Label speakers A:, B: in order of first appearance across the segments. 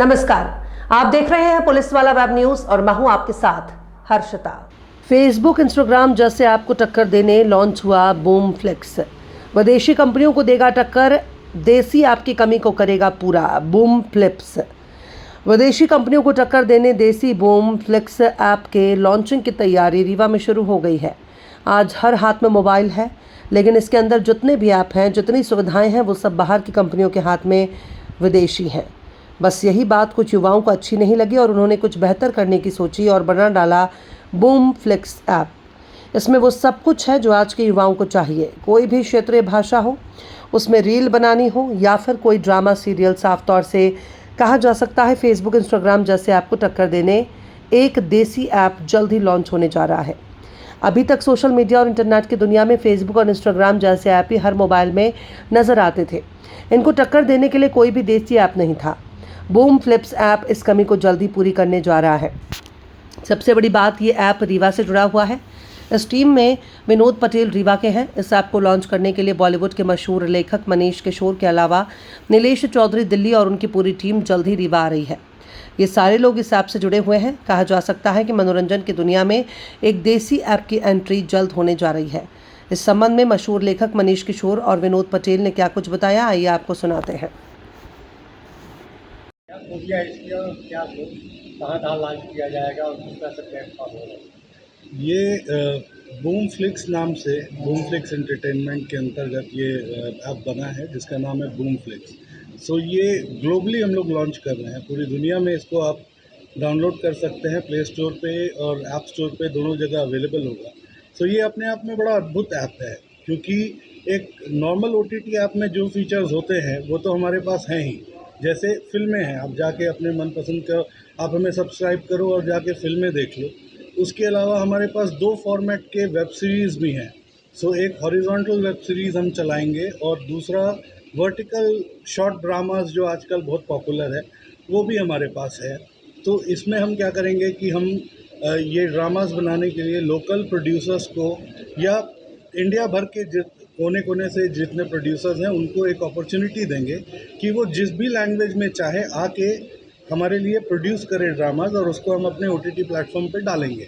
A: नमस्कार, आप देख रहे हैं पुलिस वाला वेब न्यूज और मैं हूं आपके साथ हर्षिता। फेसबुक इंस्टाग्राम जैसे ऐप को टक्कर देने लॉन्च हुआ बूम फ्लिक्स। विदेशी कंपनियों को देगा टक्कर, देसी ऐप की कमी को करेगा पूरा। बूम फ्लिप्स विदेशी कंपनियों को टक्कर देने देसी बूम फ्लिक्स ऐप के लॉन्चिंग की तैयारी रीवा में शुरू हो गई है। आज हर हाथ में मोबाइल है, लेकिन इसके अंदर जितने भी ऐप हैं, जितनी सुविधाएं हैं, वो सब बाहर की कंपनियों के हाथ में विदेशी हैं। बस यही बात कुछ युवाओं को अच्छी नहीं लगी और उन्होंने कुछ बेहतर करने की सोची और बना डाला बूम फ्लिक्स ऐप। इसमें वो सब कुछ है जो आज के युवाओं को चाहिए। कोई भी क्षेत्रीय भाषा हो, उसमें रील बनानी हो या फिर कोई ड्रामा सीरियल, साफ तौर से कहा जा सकता है फेसबुक इंस्टाग्राम जैसे ऐप को टक्कर देने एक देसी ऐप जल्द ही लॉन्च होने जा रहा है। अभी तक सोशल मीडिया और इंटरनेट की दुनिया में फेसबुक और इंस्टाग्राम जैसे ऐप ही हर मोबाइल में नज़र आते थे। इनको टक्कर देने के लिए कोई भी देसी ऐप नहीं था। बूम फ्लिप्स ऐप इस कमी को जल्दी पूरी करने जा रहा है। सबसे बड़ी बात, ये ऐप रीवा से जुड़ा हुआ है। इस टीम में विनोद पटेल रीवा के हैं। इस ऐप को लॉन्च करने के लिए बॉलीवुड के मशहूर लेखक मनीष किशोर के अलावा नीलेश चौधरी दिल्ली और उनकी पूरी टीम जल्द ही रीवा आ रही है। ये सारे लोग इस ऐप से जुड़े हुए हैं। कहा जा सकता है कि मनोरंजन की दुनिया में एक देसी ऐप की एंट्री जल्द होने जा रही है। इस संबंध में मशहूर लेखक मनीष किशोर और विनोद पटेल ने क्या कुछ बताया, आइए आपको सुनाते हैं।
B: कहाँ लॉन्च किया जाएगा और किस तरह से प्लेटफॉर्म होगा?
C: ये बूम फ्लिक्स नाम से बूम फ्लिक्स एंटरटेनमेंट के अंतर्गत ये ऐप बना है जिसका नाम है बूम फ्लिक्स। सो ये ग्लोबली हम लोग लॉन्च कर रहे हैं। पूरी दुनिया में इसको आप डाउनलोड कर सकते हैं, प्ले स्टोर पे और ऐप स्टोर पे दोनों जगह अवेलेबल होगा। सो ये अपने आप में बड़ा अद्भुत ऐप है, क्योंकि एक नॉर्मल OTT ऐप में जो फीचर्स होते हैं वो तो हमारे पास हैं ही। जैसे फिल्में हैं, आप जाके अपने मनपसंद का आप हमें सब्सक्राइब करो और जाके फिल्में देख लो। उसके अलावा हमारे पास 2 फॉर्मेट के वेब सीरीज़ भी हैं। सो एक हॉरिजॉन्टल वेब सीरीज़ हम चलाएंगे और दूसरा वर्टिकल शॉर्ट ड्रामास जो आजकल बहुत पॉपुलर है वो भी हमारे पास है। तो इसमें हम क्या करेंगे कि हम ये ड्रामास बनाने के लिए लोकल प्रोड्यूसर्स को या इंडिया भर के कोने कोने से जितने प्रोड्यूसर्स हैं उनको एक अपॉर्चुनिटी देंगे कि वो जिस भी लैंग्वेज में चाहे आके हमारे लिए प्रोड्यूस करें ड्रामाज और उसको हम अपने OTT प्लेटफॉर्म पे डालेंगे।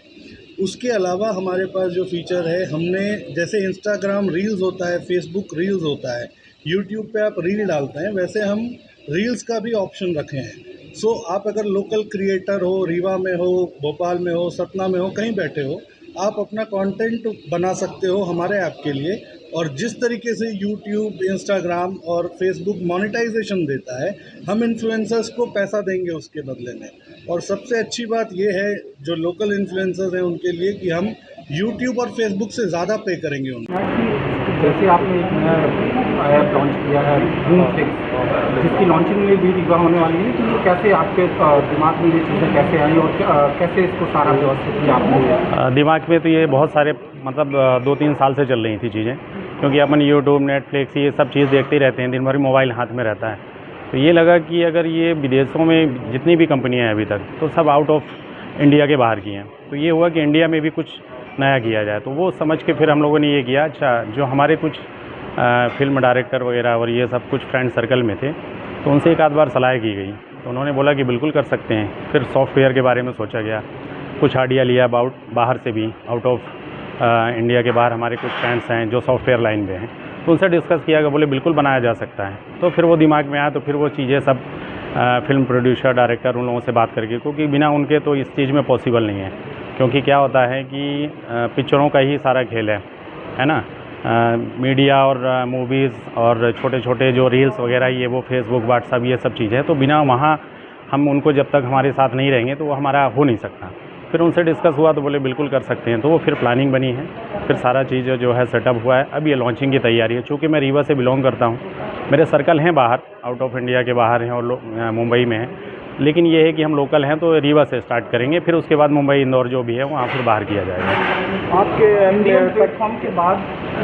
C: उसके अलावा हमारे पास जो फीचर है, हमने जैसे इंस्टाग्राम रील्स होता है, फेसबुक रील्स होता है, यूट्यूब पे आप रील डालते हैं, वैसे हम रील्स का भी ऑप्शन रखे हैं। सो आप अगर लोकल क्रिएटर हो, रीवा में हो, भोपाल में हो, सतना में हो, कहीं बैठे हो, आप अपना कंटेंट बना सकते हो हमारे ऐप के लिए। और जिस तरीके से यूट्यूब, इंस्टाग्राम और फेसबुक मोनेटाइजेशन देता है, हम इन्फ्लुएंसर्स को पैसा देंगे उसके बदले में। और सबसे अच्छी बात ये है जो लोकल इन्फ्लुएंसर्स हैं उनके लिए कि हम यूट्यूब और फेसबुक से ज़्यादा पे करेंगे उनको।
B: जैसे आपने एक नया ऐप लॉन्च किया है बूम फ्लिक्स, जिसकी लॉन्चिंग में भी रीवा होने वाली है, तो ये कैसे आपके दिमाग में ये चीज़ें कैसे आई और कैसे इसको सारा व्यवस्थित किया आपने?
D: दिमाग में तो ये बहुत सारे मतलब 2-3 साल से चल रही थी चीज़ें, क्योंकि अपन यूट्यूब, नेटफ्लिक्स ये सब चीज़ देखते ही रहते हैं, दिन भर मोबाइल हाथ में रहता है। तो ये लगा कि अगर ये विदेशों में जितनी भी कंपनियां हैं अभी तक, तो सब आउट ऑफ इंडिया के बाहर की हैं। तो ये हुआ कि इंडिया में भी कुछ नया किया जाए। तो वो समझ के फिर हम लोगों ने ये किया, अच्छा जो हमारे कुछ फिल्म डायरेक्टर वगैरह और ये सब कुछ फ्रेंड सर्कल में थे, तो उनसे एक आध बार सलाह की गई, तो उन्होंने बोला कि बिल्कुल कर सकते हैं। फिर सॉफ्टवेयर के बारे में सोचा गया, कुछ आइडिया लिया अबाउट बाहर से भी, आउट ऑफ इंडिया के बाहर हमारे कुछ फ्रेंड्स हैं जो सॉफ्टवेयर लाइन में हैं, तो उनसे डिस्कस किया कि बोले बिल्कुल बनाया जा सकता है। तो फिर वो दिमाग में आया, तो फिर वो चीज़ें सब फिल्म प्रोड्यूसर, डायरेक्टर, उन लोगों से बात करके, क्योंकि बिना उनके तो इस चीज़ में पॉसिबल नहीं है। क्योंकि क्या होता है कि पिक्चरों का ही सारा खेल है ना। मीडिया और मूवीज़ और छोटे छोटे जो रील्स वगैरह ये वो फेसबुक, व्हाट्सअप ये सब चीज़ें, तो बिना वहाँ हम उनको जब तक हमारे साथ नहीं रहेंगे तो वो हमारा हो नहीं सकता। फिर उनसे डिस्कस हुआ तो बोले बिल्कुल कर सकते हैं। तो वो फिर प्लानिंग बनी है, फिर सारा चीज़ जो है सेटअप हुआ है। अब ये लॉन्चिंग की तैयारी है। चूँकि मैं रीवा से बिलोंग करता हूँ, मेरे सर्कल हैं बाहर, आउट ऑफ इंडिया के बाहर हैं और मुंबई में हैं, लेकिन ये है कि हम लोकल हैं तो रीवा से स्टार्ट करेंगे, फिर उसके बाद मुंबई, इंदौर जो भी है वहाँ फिर बाहर किया जाएगा।
B: आपके इंडियन प्लेटफॉर्म के बाद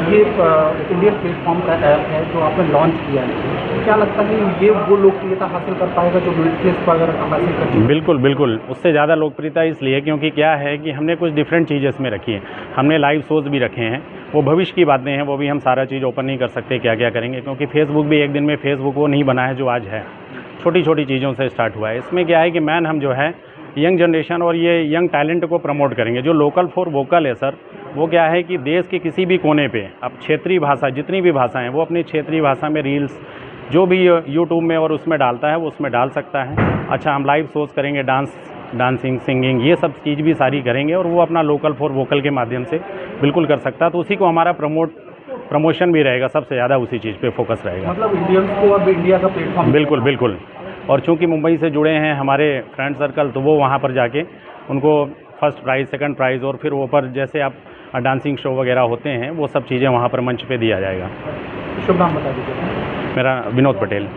B: ये इंडियन प्लेटफॉर्म का ऐप है जो आपने लॉन्च किया है, क्या लगता है ये वो लोकप्रियता हासिल कर पाएगा जो नेटफ्लिक्स पर अगर हासिल कर?
D: बिल्कुल बिल्कुल, उससे ज़्यादा लोकप्रियता इसलिए क्योंकि क्या है कि हमने कुछ डिफरेंट चीज़ें इसमें रखी हैं। हमने लाइव शोज़ भी रखे हैं, वो भविष्य की बातें हैं, वो भी हम सारा चीज़ ओपन नहीं कर सकते क्या क्या करेंगे, क्योंकि फेसबुक भी एक दिन में फेसबुक वो नहीं बना है जो आज है। छोटी छोटी चीज़ों से स्टार्ट हुआ है। इसमें क्या है कि मैन हम जो है यंग जनरेशन और ये यंग टैलेंट को प्रमोट करेंगे। जो लोकल फॉर वोकल है सर, वो क्या है कि देश के किसी भी कोने पे अब क्षेत्रीय भाषा, जितनी भी भाषाएं हैं वो अपनी क्षेत्रीय भाषा में रील्स जो भी यूट्यूब में और उसमें डालता है वो उसमें डाल सकता है। अच्छा, हम लाइव शोज़ करेंगे, डांसिंग, सिंगिंग, ये सब चीज़ भी सारी करेंगे और वो अपना लोकल फॉर वोकल के माध्यम से बिल्कुल कर सकता है। तो उसी को हमारा प्रमोशन भी रहेगा, सबसे ज़्यादा उसी चीज़ पे फोकस रहेगा।
B: मतलब इंडियंस को अब इंडिया का प्लेटफॉर्म
D: बिल्कुल बिल्कुल। और चूँकि मुंबई से जुड़े हैं हमारे फ्रेंड सर्कल, तो वो वहाँ पर जाके उनको फर्स्ट प्राइज़, सेकंड प्राइज़ और फिर ऊपर जैसे आप डांसिंग शो वगैरह होते हैं वो सब चीज़ें वहाँ पर मंच पे दिया जाएगा।
B: शुभ नाम बता दीजिए।
D: मेरा विनोद पटेल।